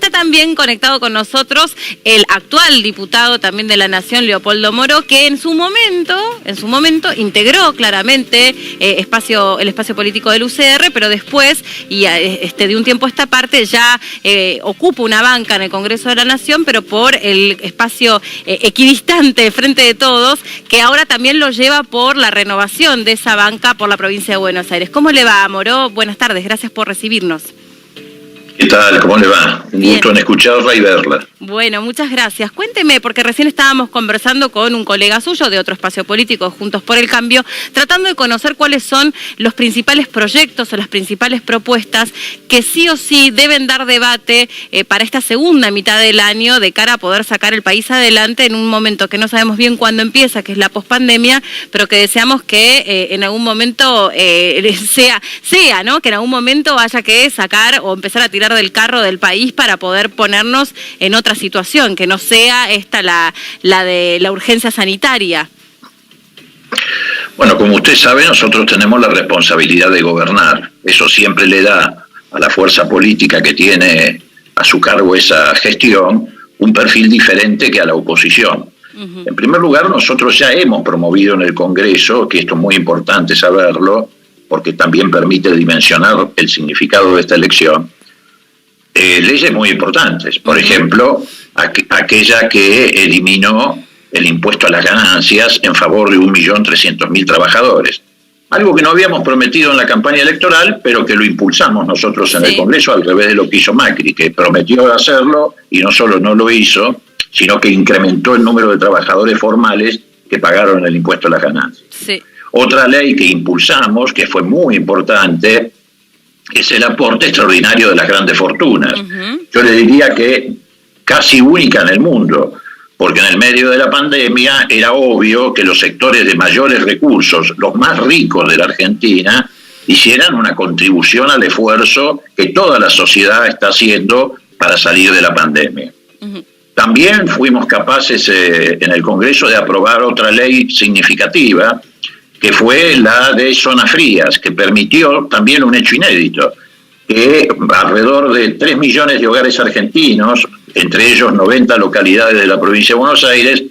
está también conectado con nosotros el actual diputado también de la Nación, Leopoldo Moro, que en su momento integró claramente el espacio político del UCR, pero después, y de un tiempo a esta parte, ya ocupa una banca en el Congreso de la Nación, pero por el espacio equidistante frente de todos, que ahora también lo lleva por la renovación de esa banca por la provincia de Buenos Aires. ¿Cómo le va, Moro? Buenas tardes, gracias por recibirnos. ¿Qué tal? ¿Cómo le va? Un gusto en escucharla y verla. Bueno, muchas gracias. Cuénteme, porque recién estábamos conversando con un colega suyo de otro espacio político, Juntos por el Cambio, tratando de conocer cuáles son los principales proyectos o las principales propuestas que sí o sí deben dar debate para esta segunda mitad del año de cara a poder sacar el país adelante en un momento que no sabemos bien cuándo empieza, que es la pospandemia, pero que deseamos que en algún momento sea, ¿no? Que en algún momento haya que sacar o empezar a tirar del carro del país para poder ponernos en otra situación, que no sea esta la de la urgencia sanitaria. Bueno, como usted sabe, nosotros tenemos la responsabilidad de gobernar. Eso siempre le da a la fuerza política que tiene a su cargo esa gestión un perfil diferente que a la oposición. En primer lugar, nosotros ya hemos promovido en el Congreso, que esto es muy importante saberlo, porque también permite dimensionar el significado de esta elección, leyes muy importantes. Por ejemplo, aquella que eliminó el impuesto a las ganancias en favor de 1.300.000 trabajadores. Algo que no habíamos prometido en la campaña electoral, pero que lo impulsamos nosotros en el Congreso, al revés de lo que hizo Macri, que prometió hacerlo y no solo no lo hizo, sino que incrementó el número de trabajadores formales que pagaron el impuesto a las ganancias. Sí. Otra ley que impulsamos, que fue muy importante, es el aporte extraordinario de las grandes fortunas. Yo le diría que casi única en el mundo, porque en el medio de la pandemia era obvio que los sectores de mayores recursos, los más ricos de la Argentina, hicieran una contribución al esfuerzo que toda la sociedad está haciendo para salir de la pandemia. También fuimos capaces en el Congreso de aprobar otra ley significativa, que fue la de zonas frías, que permitió también un hecho inédito, que alrededor de 3 millones de hogares argentinos, entre ellos 90 localidades de la provincia de Buenos Aires,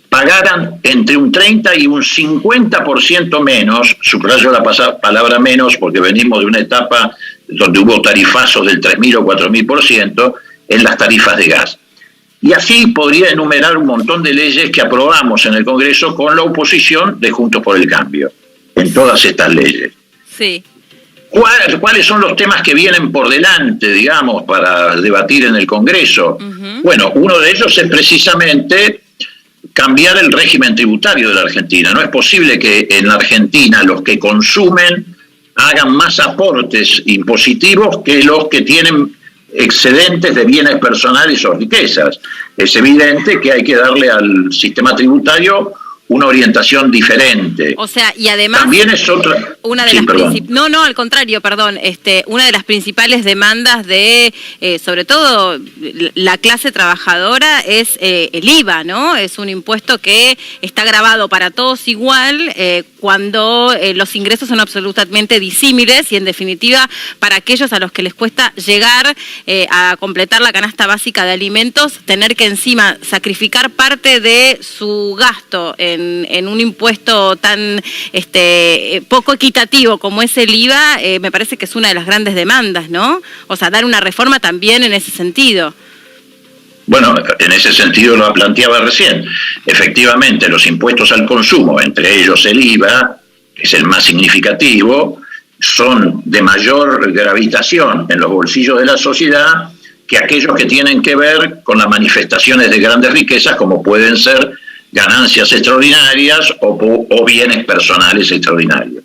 pagaran entre un 30 y un 50% menos, subrayo la palabra menos porque venimos de una etapa donde hubo tarifazos del 3.000 o 4.000% en las tarifas de gas. Y así podría enumerar un montón de leyes que aprobamos en el Congreso con la oposición de Juntos por el Cambio, en todas estas leyes. Sí. ¿Cuáles son los temas que vienen por delante, digamos, para debatir en el Congreso? Bueno, uno de ellos es precisamente cambiar el régimen tributario de la Argentina. No es posible que en la Argentina los que consumen hagan más aportes impositivos que los que tienen excedentes de bienes personales o riquezas. Es evidente que hay que darle al sistema tributario una orientación diferente. O sea, y además también es otra. Una de las al contrario, perdón. Una de las principales demandas de, sobre todo la clase trabajadora, es el IVA, ¿no? Es un impuesto que está gravado para todos igual, cuando los ingresos son absolutamente disímiles y, en definitiva, para aquellos a los que les cuesta llegar a completar la canasta básica de alimentos, tener que encima sacrificar parte de su gasto en un impuesto tan poco equitativo como es el IVA, me parece que es una de las grandes demandas, ¿no? O sea, dar una reforma también en ese sentido. Bueno, en ese sentido lo planteaba recién. Efectivamente, los impuestos al consumo, entre ellos el IVA, que es el más significativo, son de mayor gravitación en los bolsillos de la sociedad que aquellos que tienen que ver con las manifestaciones de grandes riquezas, como pueden ser ganancias extraordinarias o bienes personales extraordinarios.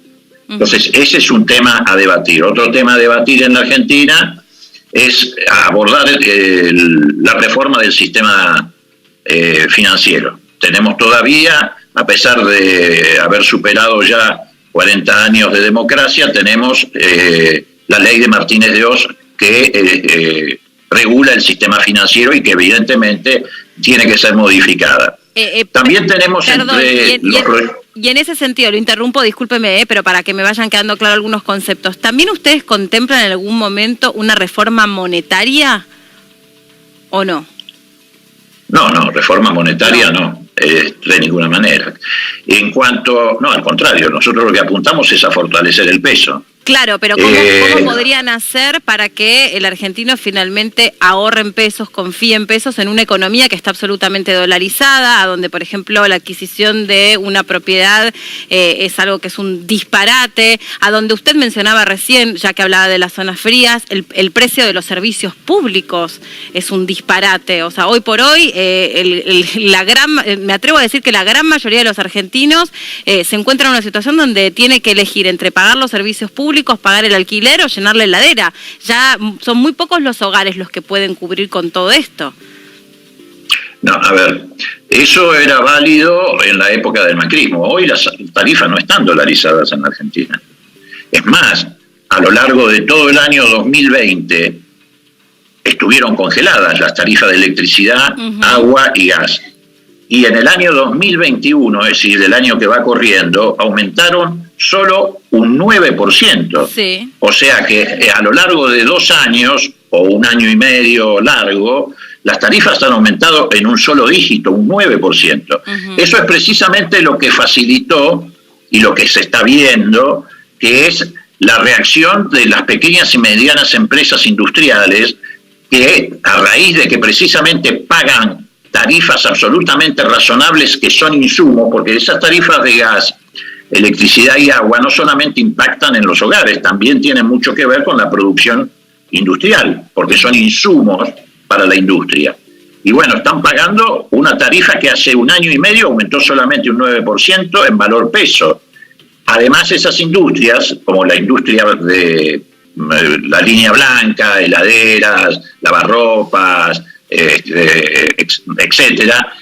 Entonces, ese es un tema a debatir. Otro tema a debatir en la Argentina es abordar la reforma del sistema financiero. Tenemos todavía, a pesar de haber superado ya 40 años de democracia, tenemos la ley de Martínez de Hoz que regula el sistema financiero y que evidentemente tiene que ser modificada. También tenemos y en ese sentido, lo interrumpo, discúlpeme, pero para que me vayan quedando claros algunos conceptos. ¿También ustedes contemplan en algún momento una reforma monetaria? ¿O no? No, reforma monetaria no, de ninguna manera. En cuanto, no, al contrario, nosotros lo que apuntamos es a fortalecer el peso. Claro, pero ¿cómo podrían hacer para que el argentino finalmente ahorre en pesos, confíe en pesos en una economía que está absolutamente dolarizada, a donde, por ejemplo, la adquisición de una propiedad es algo que es un disparate, a donde usted mencionaba recién, ya que hablaba de las zonas frías, el precio de los servicios públicos es un disparate? O sea, hoy por hoy, me atrevo a decir que la gran mayoría de los argentinos se encuentran en una situación donde tiene que elegir entre pagar los servicios públicos, pagar el alquiler o llenar la heladera. Ya son muy pocos los hogares los que pueden cubrir con todo esto. No, a ver, eso era válido en la época del macrismo. Hoy las tarifas no están dolarizadas en Argentina. Es más, a lo largo de todo el año 2020 estuvieron congeladas las tarifas de electricidad, agua y gas. Y en el año 2021, es decir, del año que va corriendo, aumentaron solo un 9%. Sí. O sea que a lo largo de 2 años, o 1 año y medio largo, las tarifas han aumentado en un solo dígito, un 9%. Eso es precisamente lo que facilitó y lo que se está viendo, que es la reacción de las pequeñas y medianas empresas industriales que, a raíz de que precisamente pagan tarifas absolutamente razonables que son insumos, porque esas tarifas de gas, electricidad y agua no solamente impactan en los hogares, también tienen mucho que ver con la producción industrial, porque son insumos para la industria. Y bueno, están pagando una tarifa que hace 1 año y medio aumentó solamente un 9% en valor peso. Además, esas industrias, como la industria de la línea blanca, heladeras, lavarropas, etcétera,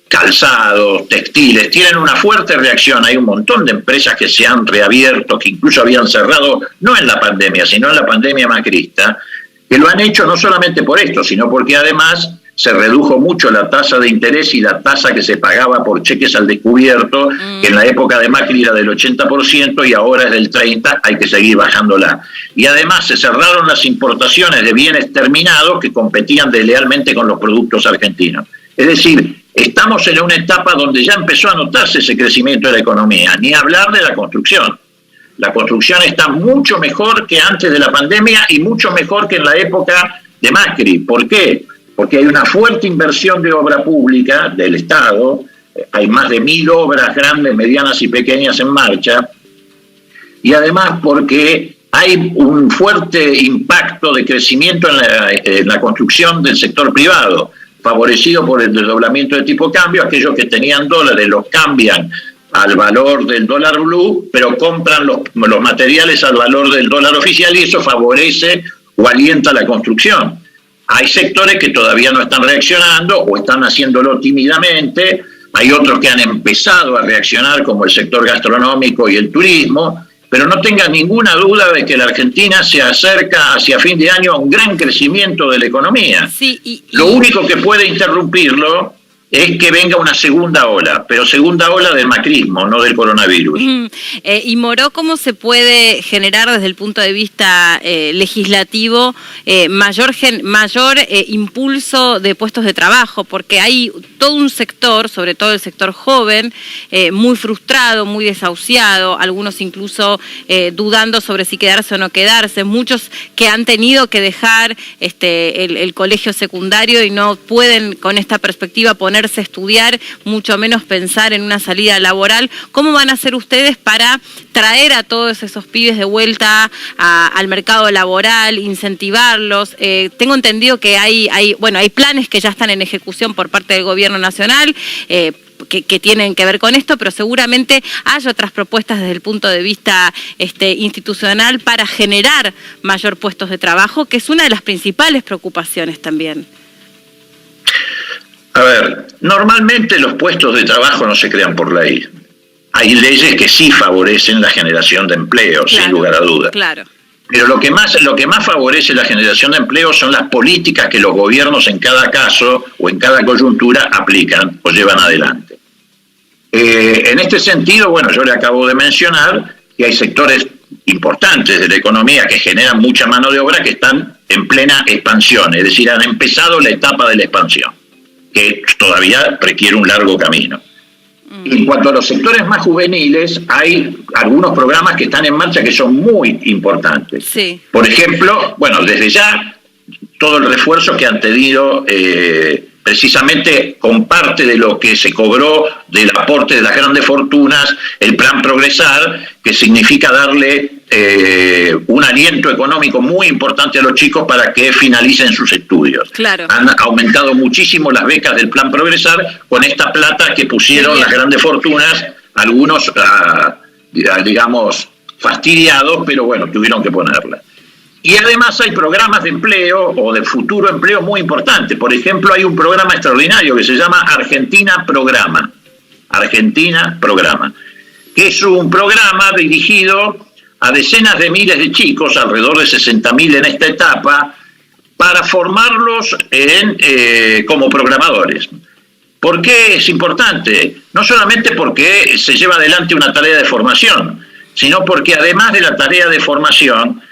calzados, textiles, tienen una fuerte reacción. Hay un montón de empresas que se han reabierto, que incluso habían cerrado, no en la pandemia, sino en la pandemia macrista, que lo han hecho no solamente por esto, sino porque además se redujo mucho la tasa de interés y la tasa que se pagaba por cheques al descubierto, que en la época de Macri era del 80% y ahora es del 30%, hay que seguir bajándola. Y además se cerraron las importaciones de bienes terminados que competían deslealmente con los productos argentinos. Es decir, estamos en una etapa donde ya empezó a notarse ese crecimiento de la economía, ni hablar de la construcción. La construcción está mucho mejor que antes de la pandemia y mucho mejor que en la época de Macri. ¿Por qué? Porque hay una fuerte inversión de obra pública del Estado, hay más de 1.000 obras grandes, medianas y pequeñas en marcha, y además porque hay un fuerte impacto de crecimiento en la construcción del sector privado, favorecido por el desdoblamiento de tipo cambio. Aquellos que tenían dólares los cambian al valor del dólar blue, pero compran los materiales al valor del dólar oficial y eso favorece o alienta la construcción. Hay sectores que todavía no están reaccionando o están haciéndolo tímidamente, hay otros que han empezado a reaccionar como el sector gastronómico y el turismo, pero no tengan ninguna duda de que la Argentina se acerca hacia fin de año a un gran crecimiento de la economía. Sí, Lo único que puede interrumpirlo es que venga una segunda ola, pero segunda ola del macrismo, no del coronavirus. Y Moró, ¿cómo se puede generar desde el punto de vista legislativo mayor impulso de puestos de trabajo? Porque hay todo un sector, sobre todo el sector joven, muy frustrado, muy desahuciado, algunos incluso dudando sobre si quedarse o no quedarse, muchos que han tenido que dejar el colegio secundario y no pueden con esta perspectiva ponerse a estudiar, mucho menos pensar en una salida laboral. ¿Cómo van a hacer ustedes para traer a todos esos pibes de vuelta al mercado laboral, incentivarlos? Tengo entendido que hay planes que ya están en ejecución por parte del gobierno nacional, que tienen que ver con esto, pero seguramente hay otras propuestas desde el punto de vista institucional para generar mayor puestos de trabajo, que es una de las principales preocupaciones también. A ver, normalmente los puestos de trabajo no se crean por ley. Hay leyes que sí favorecen la generación de empleo, claro, sin lugar a dudas. Claro. Pero lo que más favorece la generación de empleo son las políticas que los gobiernos en cada caso o en cada coyuntura aplican o llevan adelante. En este sentido, bueno, yo le acabo de mencionar que hay sectores importantes de la economía que generan mucha mano de obra que están en plena expansión, es decir, han empezado la etapa de la expansión, que todavía requiere un largo camino. En cuanto a los sectores más juveniles, hay algunos programas que están en marcha que son muy importantes. Sí. Por ejemplo, bueno, desde ya, todo el refuerzo que han tenido precisamente con parte de lo que se cobró del aporte de las grandes fortunas, el Plan Progresar, que significa darle un aliento económico muy importante a los chicos para que finalicen sus estudios. Claro. Han aumentado muchísimo las becas del Plan Progresar con esta plata que pusieron las grandes fortunas, algunos, digamos, fastidiados, pero bueno, tuvieron que ponerla. Y además hay programas de empleo o de futuro empleo muy importantes. Por ejemplo, hay un programa extraordinario que se llama Argentina Programa. Argentina Programa, que es un programa dirigido a decenas de miles de chicos, alrededor de 60.000 en esta etapa, para formarlos como programadores. ¿Por qué es importante? No solamente porque se lleva adelante una tarea de formación, sino porque además de la tarea de formación,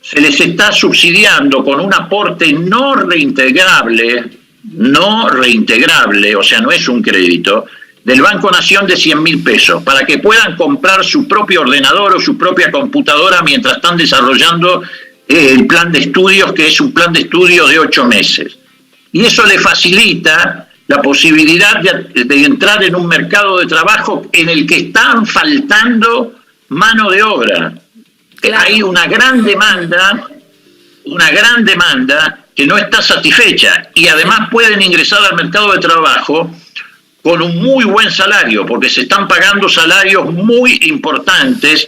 se les está subsidiando con un aporte no reintegrable, o sea, no es un crédito, del Banco Nación de 100.000 pesos, para que puedan comprar su propio ordenador o su propia computadora mientras están desarrollando el plan de estudios, que es un plan de estudio de 8 meses. Y eso le facilita la posibilidad de entrar en un mercado de trabajo en el que están faltando mano de obra. Claro. Hay una gran demanda que no está satisfecha y además pueden ingresar al mercado de trabajo con un muy buen salario, porque se están pagando salarios muy importantes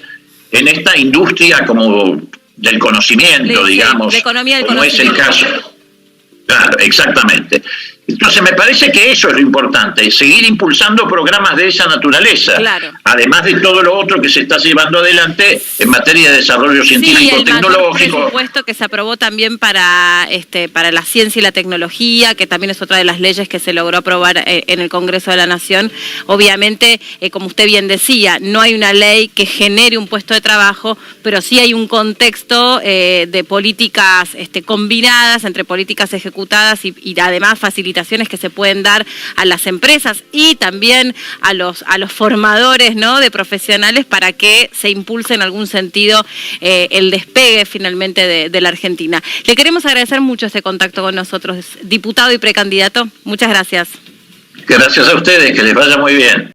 en esta industria como del conocimiento, digamos, de economía del como es el caso. Claro, exactamente. Entonces me parece que eso es lo importante, seguir impulsando programas de esa naturaleza, claro. Además de todo lo otro que se está llevando adelante en materia de desarrollo científico, tecnológico. El presupuesto que se aprobó también para la ciencia y la tecnología, que también es otra de las leyes que se logró aprobar en el Congreso de la Nación. Obviamente, como usted bien decía, no hay una ley que genere un puesto de trabajo, pero sí hay un contexto de políticas combinadas entre políticas ejecutadas y además facilitadas que se pueden dar a las empresas y también a los formadores, ¿no?, de profesionales para que se impulse en algún sentido el despegue finalmente de la Argentina. Le queremos agradecer mucho este contacto con nosotros, diputado y precandidato. Muchas gracias. Gracias a ustedes, que les vaya muy bien.